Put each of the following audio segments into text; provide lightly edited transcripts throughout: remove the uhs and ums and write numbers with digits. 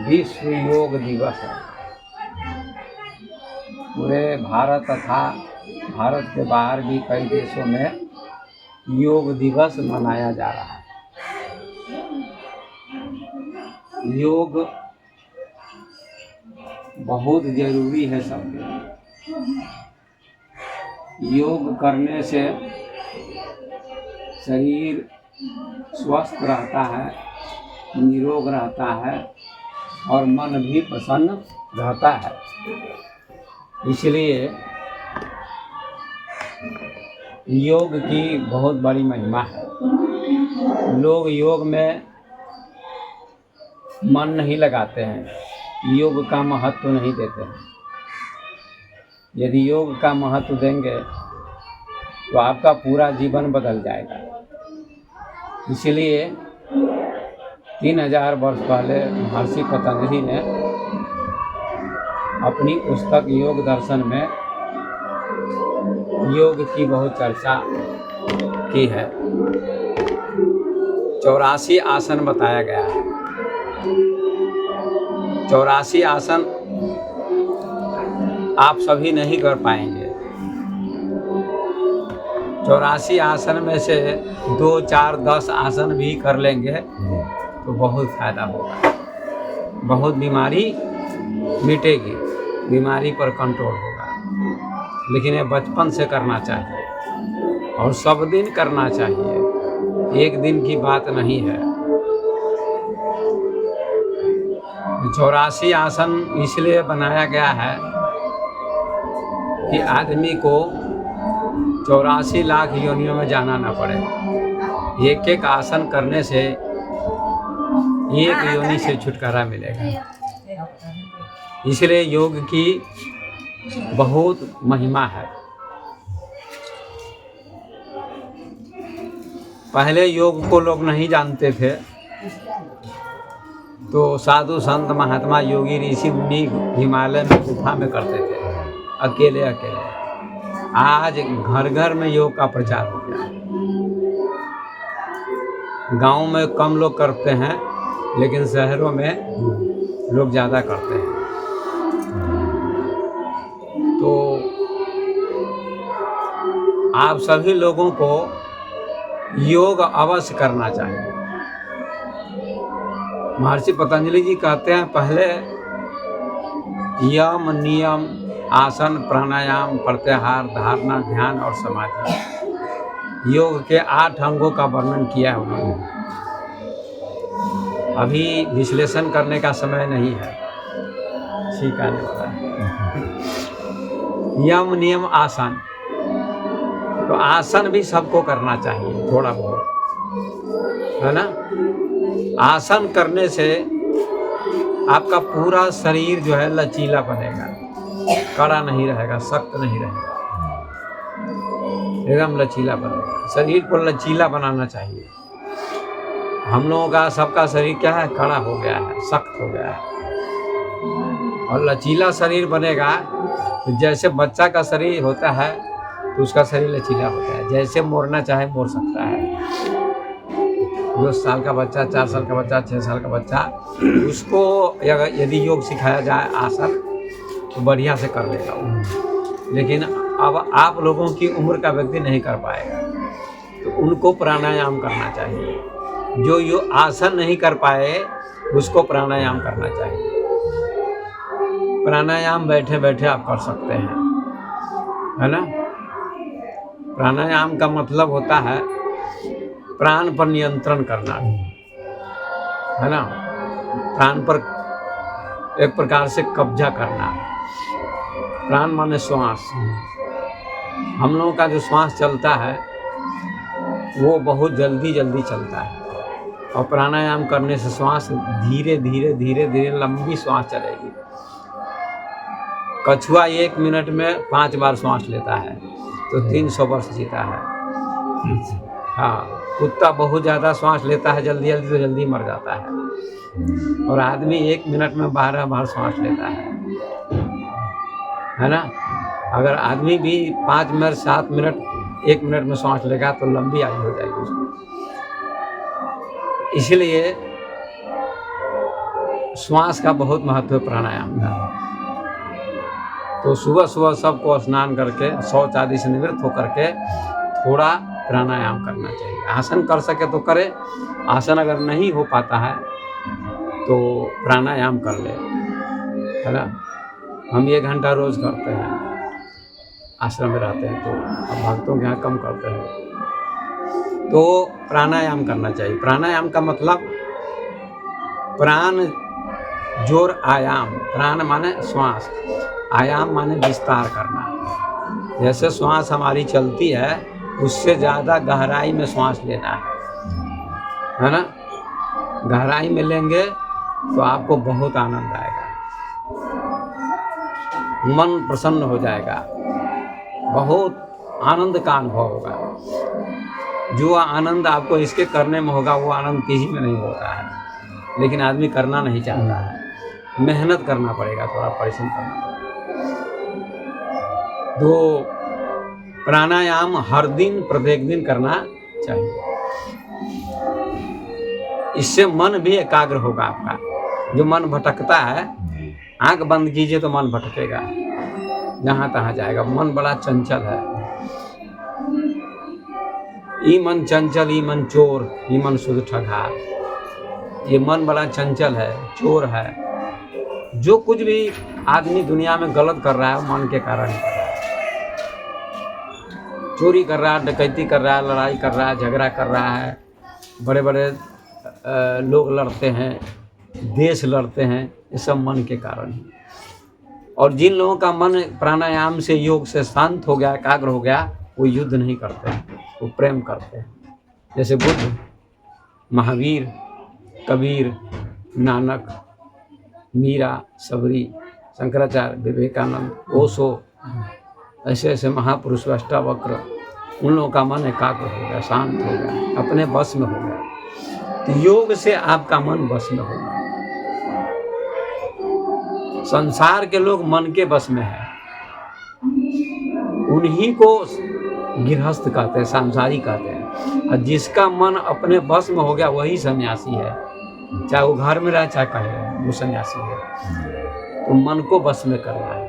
विश्व योग दिवस है। पूरे भारत तथा भारत के बाहर भी कई देशों में योग दिवस मनाया जा रहा है। योग बहुत जरूरी है सबके लिए। योग करने से शरीर स्वस्थ रहता है, निरोग रहता है और मन भी प्रसन्न रहता है। इसलिए योग की बहुत बड़ी महिमा है। लोग योग में मन नहीं लगाते हैं, योग का महत्व नहीं देते हैं। यदि योग का महत्व देंगे तो आपका पूरा जीवन बदल जाएगा। इसलिए 3000 वर्ष पहले महर्षि पतंजलि ने अपनी पुस्तक योग दर्शन में योग की बहुत चर्चा की है। 84 आसन बताया गया है। 84 आसन आप सभी नहीं कर पाएंगे। 84 आसन में से 2, 4, 10 आसन भी कर लेंगे तो बहुत फायदा होगा। बहुत बीमारी मिटेगी, बीमारी पर कंट्रोल होगा। लेकिन ये बचपन से करना चाहिए और सब दिन करना चाहिए, एक दिन की बात नहीं है। 84 आसन इसलिए बनाया गया है कि आदमी को 84 लाख योनियों में जाना न पड़े। एक एक आसन करने से एक योनि से छुटकारा मिलेगा। इसलिए योग की बहुत महिमा है। पहले योग को लोग नहीं जानते थे तो साधु संत महात्मा योगी ऋषि मुनि हिमालय में गुफा में करते थे, अकेले अकेले। आज घर घर में योग का प्रचार हो गया। गांव में कम लोग करते हैं लेकिन शहरों में लोग ज़्यादा करते हैं। तो आप सभी लोगों को योग अवश्य करना चाहिए। महर्षि पतंजलि जी कहते हैं पहले यम, नियम, आसन, प्राणायाम, प्रत्याहार, धारणा, ध्यान और समाधि, योग के 8 अंगों का वर्णन किया है उन्होंने। अभी विश्लेषण करने का समय नहीं है, ठीक आने वाला है। यम, नियम, आसन, तो आसन भी सबको करना चाहिए थोड़ा बहुत, है ना। आसन करने से आपका पूरा शरीर जो है लचीला बनेगा, कड़ा नहीं रहेगा, सख्त नहीं रहेगा, एकदम लचीला बनेगा। शरीर को लचीला बनाना चाहिए। हम लोगों का सबका शरीर क्या है, कड़ा हो गया है, सख्त हो गया है। और लचीला शरीर बनेगा तो जैसे बच्चा का शरीर होता है तो उसका शरीर लचीला होता है, जैसे मोड़ना चाहे मोड़ सकता है। 2 साल का बच्चा, 4 साल का बच्चा, 6 साल का बच्चा, उसको यदि योग सिखाया जाए आसन तो बढ़िया से कर लेगा वो। लेकिन अब आप लोगों की उम्र का व्यक्ति नहीं कर पाएगा तो उनको प्राणायाम करना चाहिए। जो यो आसन नहीं कर पाए उसको प्राणायाम करना चाहिए। प्राणायाम बैठे बैठे आप कर सकते हैं, है ना। प्राणायाम का मतलब होता है प्राण पर नियंत्रण करना, है ना। प्राण पर एक प्रकार से कब्जा करना। प्राण माने श्वास। हम लोगों का जो श्वास चलता है वो बहुत जल्दी जल्दी चलता है और प्राणायाम करने से श्वास धीरे धीरे धीरे धीरे लंबी श्वास चलेगी। कछुआ 1 मिनट में 5 बार श्वास लेता है तो 300 वर्ष जीता है। हाँ, कुत्ता बहुत ज़्यादा श्वास लेता है जल्दी जल्दी तो जल्दी मर जाता है। और आदमी 1 मिनट में 12 बार श्वास लेता है ना। अगर आदमी भी 5 मिनट 7 मिनट 1 मिनट में श्वास लेगा तो लंबी आयु हो जाएगी उसकी। इसलिए श्वास का बहुत महत्व है प्राणायाम का। तो सुबह सुबह सबको स्नान करके शौच आदि से निवृत्त होकर के थोड़ा प्राणायाम करना चाहिए। आसन कर सके तो करे, आसन अगर नहीं हो पाता है तो प्राणायाम कर ले, है ना। हम 1 घंटा रोज करते हैं, आश्रम में रहते हैं, तो अब भक्तों के यहाँ कम करते हैं। तो प्राणायाम करना चाहिए। प्राणायाम का मतलब प्राण जोर आयाम, प्राण माने श्वास, आयाम माने विस्तार करना। जैसे श्वास हमारी चलती है उससे ज़्यादा गहराई में श्वास लेना है ना। गहराई में लेंगे तो आपको बहुत आनंद आएगा, मन प्रसन्न हो जाएगा, बहुत आनंद का अनुभव होगा। जो आनंद आपको इसके करने में होगा वो आनंद किसी में नहीं होता है, लेकिन आदमी करना नहीं चाहता है। मेहनत करना पड़ेगा, थोड़ा परिश्रम करना पड़ेगा। तो प्राणायाम हर दिन प्रत्येक दिन करना चाहिए। इससे मन भी एकाग्र होगा आपका। जो मन भटकता है, आंख बंद कीजिए तो मन भटकेगा, जहाँ तहाँ जाएगा। मन बड़ा चंचल है। ई मन चंचल, ई मन चोर, ई मन शुद्ध ठगा। ये मन बड़ा चंचल है, चोर है। जो कुछ भी आदमी दुनिया में गलत कर रहा है मन के कारण ही कर रहा है। चोरी कर रहा है, डकैती कर रहा है, लड़ाई कर रहा है, झगड़ा कर रहा है, बड़े बड़े लोग लड़ते हैं, देश लड़ते हैं, ये सब मन के कारण ही। और जिन लोगों का मन प्राणायाम से, योग से शांत हो गया, एकाग्र हो गया, वो युद्ध नहीं करते हैं, वो प्रेम करते हैं। जैसे बुद्ध, महावीर, कबीर, नानक, मीरा, सबरी, शंकराचार्य, विवेकानंद, ओशो, ऐसे ऐसे महापुरुष, अष्टावक्र, उन लोगों का मन एकाग्र हो गया, शांत हो गया, अपने बस में हो गया। तो योग से आपका मन बस में होगा। संसार के लोग मन के बस में है, उन्हीं को गृहस्थ कहते हैं, सांसारिक कहते हैं। और जिसका मन अपने बस में हो गया वही सन्यासी है। चाहे वो घर में रहे चाहे कहीं रहे, वो सन्यासी है। तो मन को बस में करना है।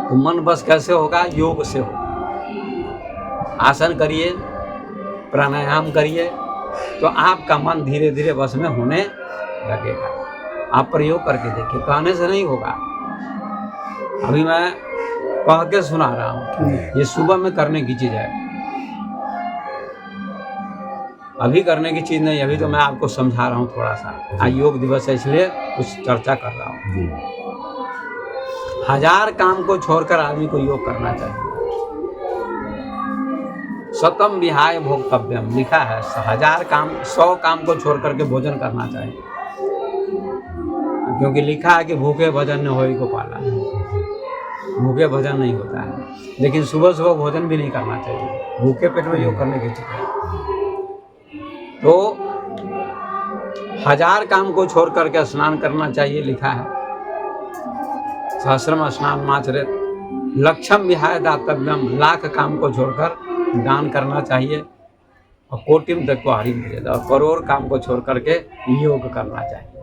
तो मन बस कैसे होगा? योग से होगा। आसन करिए, प्राणायाम करिए, तो आपका मन धीरे धीरे बस में होने लगेगा। आप प्रयोग करके देखिए, कहने से नहीं होगा। अभी मैं कह के सुना रहा हूँ, ये सुबह में करने की चीज़ है, अभी करने की चीज़ नहीं। अभी तो मैं आपको समझा रहा हूँ थोड़ा सा। आज योग दिवस है इसलिए कुछ चर्चा कर रहा हूँ। 1000 काम को छोड़कर आदमी को योग करना चाहिए। शतम विहाय भोक्तव्यम लिखा है। 1000 काम, 100 काम को छोड़ करके भोजन करना चाहिए, क्योंकि लिखा है कि भूखे भजन न होई को पाला। भूखे भजन नहीं होता है, लेकिन सुबह सुबह भोजन भी नहीं करना चाहिए। भूखे पेट में योग करने की चीज है। तो 1000 काम को छोड़ करके स्नान करना चाहिए, लिखा है। सहस्रम स्नान माचरेत। लक्षम विहाय दातव्यम, लाख काम को छोड़कर दान करना चाहिए। और कोटिम तक को हरि मिले, और करोड़ काम को छोड़ करके योग करना चाहिए,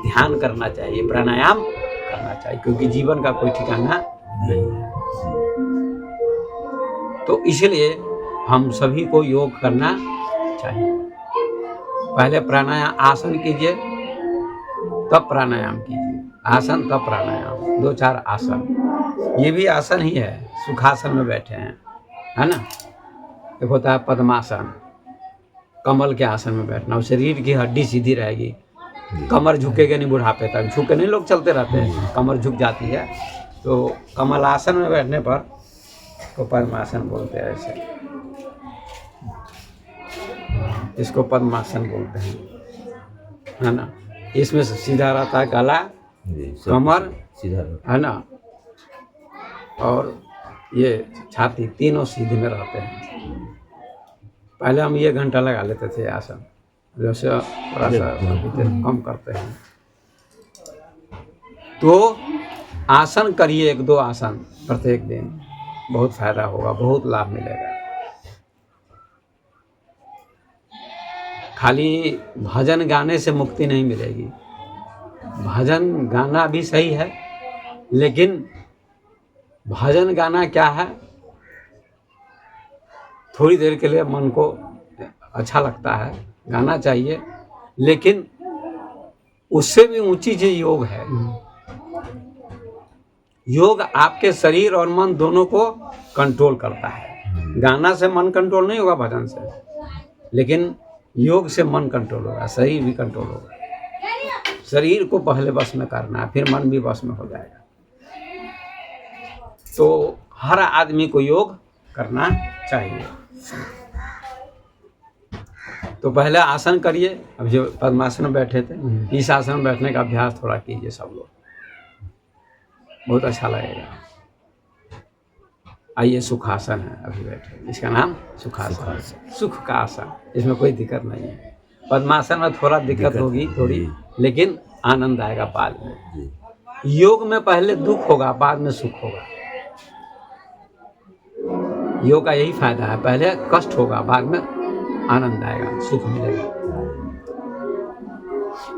ध्यान करना चाहिए, प्राणायाम करना चाहिए, क्योंकि जीवन का कोई ठिकाना नहीं है। तो इसलिए हम सभी को योग करना चाहिए। पहले प्राणायाम, आसन कीजिए, तब प्राणायाम कीजिए। आसन तब प्राणायाम, 2-4 आसन। ये भी आसन ही है, सुखासन में बैठे हैं, है ना। एक होता है पद्मासन, कमल के आसन में बैठना, और शरीर की हड्डी सीधी रहेगी, कमर झुकेगा नहीं बुढ़ापे तक। झुके नहीं लोग चलते रहते हैं, कमर झुक जाती है। तो कमल आसन में बैठने पर को पद्मासन बोलते हैं। ऐसे इसको पद्मासन बोलते हैं, है ना। इसमें सीधा रहता है गला, कमर सीधा, है ना, और ये छाती, तीनों सीधे में रहते हैं। पहले हम 1 घंटा लगा लेते थे आसन, जैसे थोड़ा सा कम करते हैं। तो आसन करिए, 1-2 आसन प्रत्येक दिन, बहुत फायदा होगा, बहुत लाभ मिलेगा। खाली भजन गाने से मुक्ति नहीं मिलेगी, भजन गाना भी सही है, लेकिन भजन गाना क्या है, थोड़ी देर के लिए मन को अच्छा लगता है, गाना चाहिए, लेकिन उससे भी ऊंची चीज योग है। योग आपके शरीर और मन दोनों को कंट्रोल करता है। गाना से मन कंट्रोल नहीं होगा, भजन से, लेकिन योग से मन कंट्रोल होगा, शरीर भी कंट्रोल होगा। शरीर को पहले बस में करना है, फिर मन भी बस में हो जाएगा। तो हर आदमी को योग करना चाहिए। तो पहले आसन करिए। अब जो पद्मासन में बैठे थे, इस आसन में बैठने का अभ्यास थोड़ा कीजिए सब लोग, बहुत अच्छा लगेगा। आइए, सुखासन है, अभी बैठे, इसका नाम सुखासन, सुख का आसन, इसमें कोई दिक्कत नहीं है। पद्मासन में थोड़ा दिक्कत होगी थोड़ी, लेकिन आनंद आएगा बाद में। योग में पहले दुख होगा, बाद में सुख होगा। योग का यही फायदा है, पहले कष्ट होगा, बाद में आनंद आएगा, सुख मिलेगा।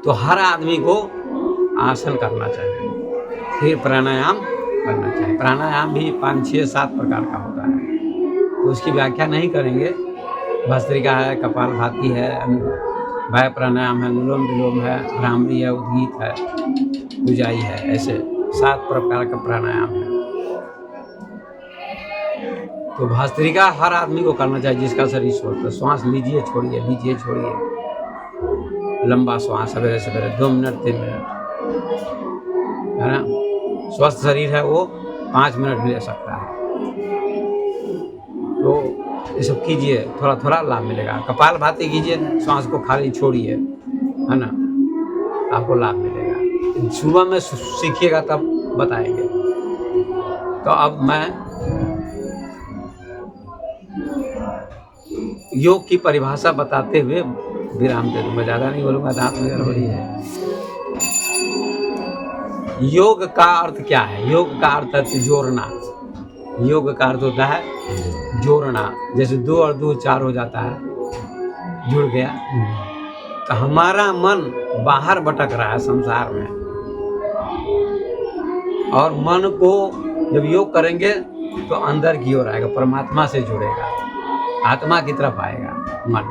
तो हर आदमी को आसन करना चाहिए, फिर प्राणायाम करना चाहिए। प्राणायाम भी 5, 6, 7 प्रकार का होता है, तो उसकी व्याख्या नहीं करेंगे। भस्त्रिका है, कपालभाति है, वाय प्राणायाम है, अनुलोम विलोम है, भ्रामरी है, उद्गीत है, उजाई है, ऐसे 7 प्रकार का प्राणायाम है। तो भस्त्रिका हर आदमी को करना चाहिए जिसका शरीर स्वस्थ है। श्वास लीजिए, छोड़िए, लीजिए, छोड़िए, लंबा श्वास, सवेरे सवेरे 2 मिनट 3 मिनट, है ना। स्वस्थ शरीर है वो 5 मिनट भी ले सकता है। तो ये सब कीजिए, थोड़ा थोड़ा लाभ मिलेगा। कपालभाति कीजिए, श्वास को खाली छोड़िए, है ना, आपको लाभ मिलेगा। सुबह में सीखिएगा तब बताएंगे। तो अब मैं योग की परिभाषा बताते हुए विराम दे दूंगा, ज़्यादा नहीं बोलूँगा, दांत में गड़बड़ी है। योग का अर्थ क्या है? योग का अर्थ है जोड़ना। योग का अर्थ होता है जोड़ना। जैसे 2 और 2 4 हो जाता है, जुड़ गया। तो हमारा मन बाहर भटक रहा है संसार में, और मन को जब योग करेंगे तो अंदर की ओर आएगा, परमात्मा से जुड़ेगा, आत्मा की तरफ आएगा, मन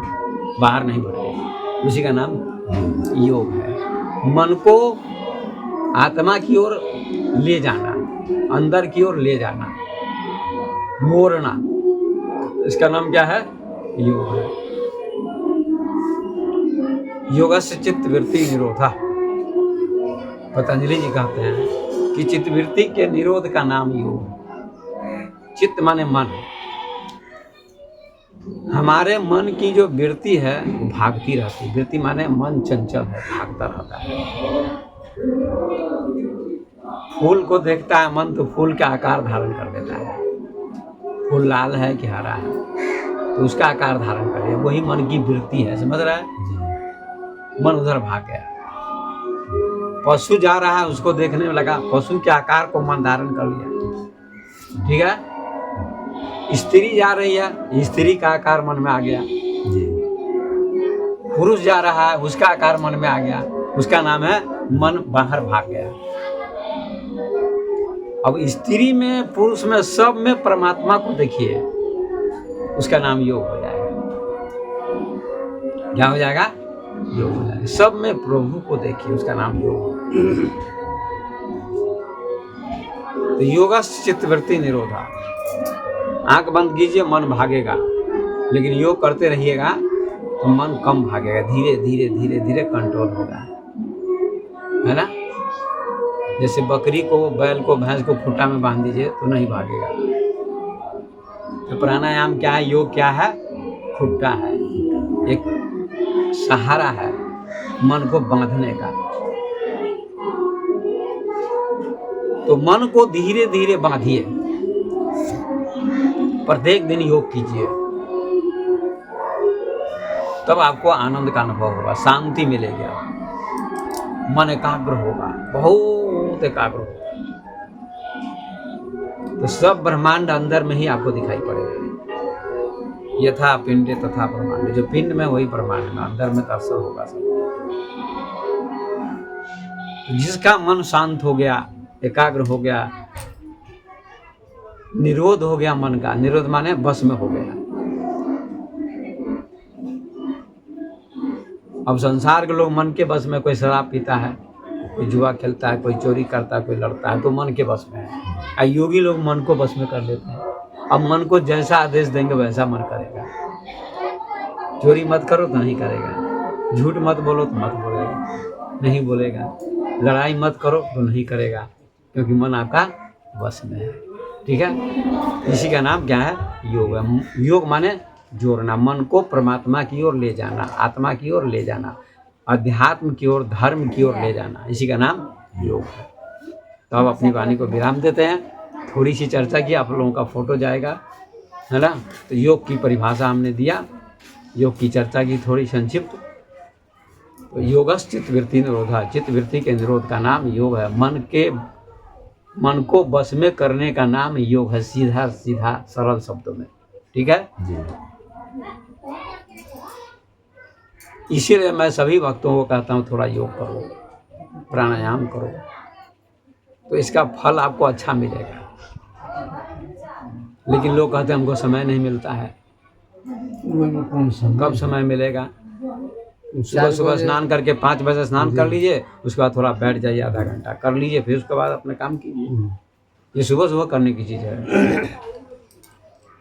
बाहर नहीं भटकेगा। उसी का नाम योग है। मन को आत्मा की ओर ले जाना, अंदर की ओर ले जाना, मोड़ना, इसका नाम क्या है? योग है। योगस्य चित्तवृत्ति निरोधा। पतंजलि जी कहते हैं कि चित्तवृत्ति के निरोध का नाम योग है। चित्त माने मन। हमारे मन की जो वृत्ति है वो भागती रहती है। वृत्ति माने मन चंचल है, भागता रहता है। फूल को देखता है मन तो फूल का आकार धारण कर देता है। फूल लाल है कि हरा है तो उसका आकार धारण कर लिया, वही मन की वृत्ति है। समझ रहा है? मन उधर भाग गया। पशु जा रहा है, उसको देखने में लगा, पशु के आकार को मन धारण कर लिया। ठीक है। स्त्री जा रही है, स्त्री का आकार मन में आ गया। पुरुष जा रहा है, उसका आकार मन में आ गया, उसका नाम है मन बाहर भाग गया। अब स्त्री में, पुरुष में, सब में परमात्मा को देखिए, उसका नाम योग हो जाएगा। क्या हो जाएगा? योग हो जाएगा। सब में प्रभु को देखिए, उसका नाम योग। तो योगस्य चित्तवृत्ति निरोधा। आंख बंद कीजिए, मन भागेगा, लेकिन योग करते रहिएगा तो मन कम भागेगा, धीरे धीरे धीरे धीरे कंट्रोल होगा, है ना। जैसे बकरी को, बैल को, भैंस को खूंटा में बांध दीजिए तो नहीं भागेगा। तो प्राणायाम क्या है? योग क्या है? खूंटा है, एक सहारा है मन को बांधने का। तो मन को धीरे धीरे बांधिए, प्रत्येक दिन योग कीजिए, तब आपको आनंद का अनुभव होगा, शांति मिलेगी, मन एकाग्र होगा, बहुत एकाग्र होगा। तो सब ब्रह्मांड अंदर में ही आपको दिखाई पड़ेगा। यथा पिंडे तथा ब्रह्मांड। जो पिंड में वही ब्रह्मांड में, अंदर में दर्शन होगा सब। जिसका मन शांत हो गया, एकाग्र हो गया, निरोध हो गया मन का, निरोध माने बस में हो गया। अब संसार के लोग मन के बस में, कोई शराब पीता है, कोई जुआ खेलता है, कोई चोरी करता है, कोई लड़ता है, तो मन के बस में है। योगी लोग मन को बस में कर लेते हैं। अब मन को जैसा आदेश देंगे वैसा मन करेगा। चोरी मत करो तो नहीं करेगा, झूठ मत बोलो तो मत बोलेगा, नहीं बोलेगा, लड़ाई मत करो तो नहीं करेगा, क्योंकि मन आपका बस में है। ठीक है, इसी का नाम क्या है? योग है। योग माने जोड़ना, मन को परमात्मा की ओर ले जाना, आत्मा की ओर ले जाना, अध्यात्म की ओर, धर्म की ओर ले जाना, इसी का नाम योग है। तो अब अपनी वाणी को विराम देते हैं। थोड़ी सी चर्चा की, आप लोगों का फोटो जाएगा, है ना। तो योग की परिभाषा हमने दिया, योग की चर्चा की थोड़ी संक्षिप्त। तो योगस चित्तवृत्ति निरोधा, चित्तवृत्ति के निरोध का नाम योग है। मन को बस में करने का नाम योग है, सीधा सीधा सरल शब्दों में। ठीक है जी। इसीलिए मैं सभी भक्तों को कहता हूँ थोड़ा योग करो, प्राणायाम करो, तो इसका फल आपको अच्छा मिलेगा। लेकिन लोग कहते हैं हमको समय नहीं मिलता है। कब समय मिलेगा? सुबह सुबह स्नान करके 5 बजे स्नान कर लीजिए, उसके बाद थोड़ा बैठ जाइए, आधा घंटा कर लीजिए, फिर उसके बाद अपने काम कीजिए। ये सुबह सुबह करने की चीज़ है।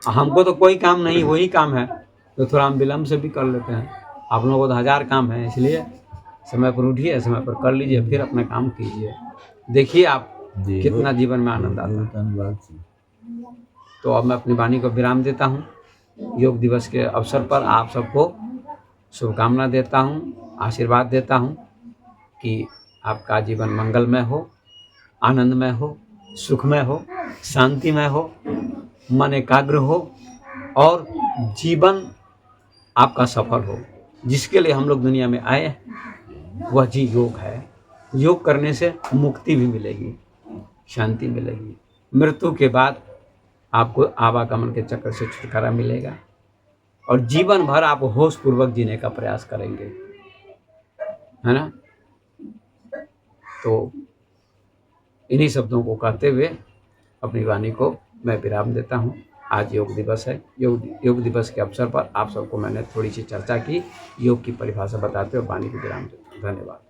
हमको तो कोई काम नहीं, वही काम है, तो थोड़ा हम विलम्ब से भी कर लेते हैं। आप लोगों को तो 1000 काम है, इसलिए समय पर उठिए, समय पर कर लीजिए, फिर अपना काम कीजिए। देखिए आप कितना जीवन में आनंद आता है। तो अब मैं अपनी वाणी को विराम देता हूँ। योग दिवस के अवसर पर आप सबको शुभकामना देता हूँ, आशीर्वाद देता हूँ कि आपका जीवन मंगलमय हो, आनंदमय हो, सुखमय हो, शांतिमय हो, मन एकाग्र हो और जीवन आपका सफल हो। जिसके लिए हम लोग दुनिया में आए वह जी योग है। योग करने से मुक्ति भी मिलेगी, शांति मिलेगी। मृत्यु के बाद आपको आवागमन के चक्कर से छुटकारा मिलेगा और जीवन भर आप होश पूर्वक जीने का प्रयास करेंगे, है ना। तो इन्हीं शब्दों को कहते हुए अपनी वाणी को मैं विराम देता हूँ। आज योग दिवस है। योग दिवस के अवसर पर आप सबको मैंने थोड़ी सी चर्चा की, योग की परिभाषा बताते हुए वाणी को विराम देता हूँ। धन्यवाद।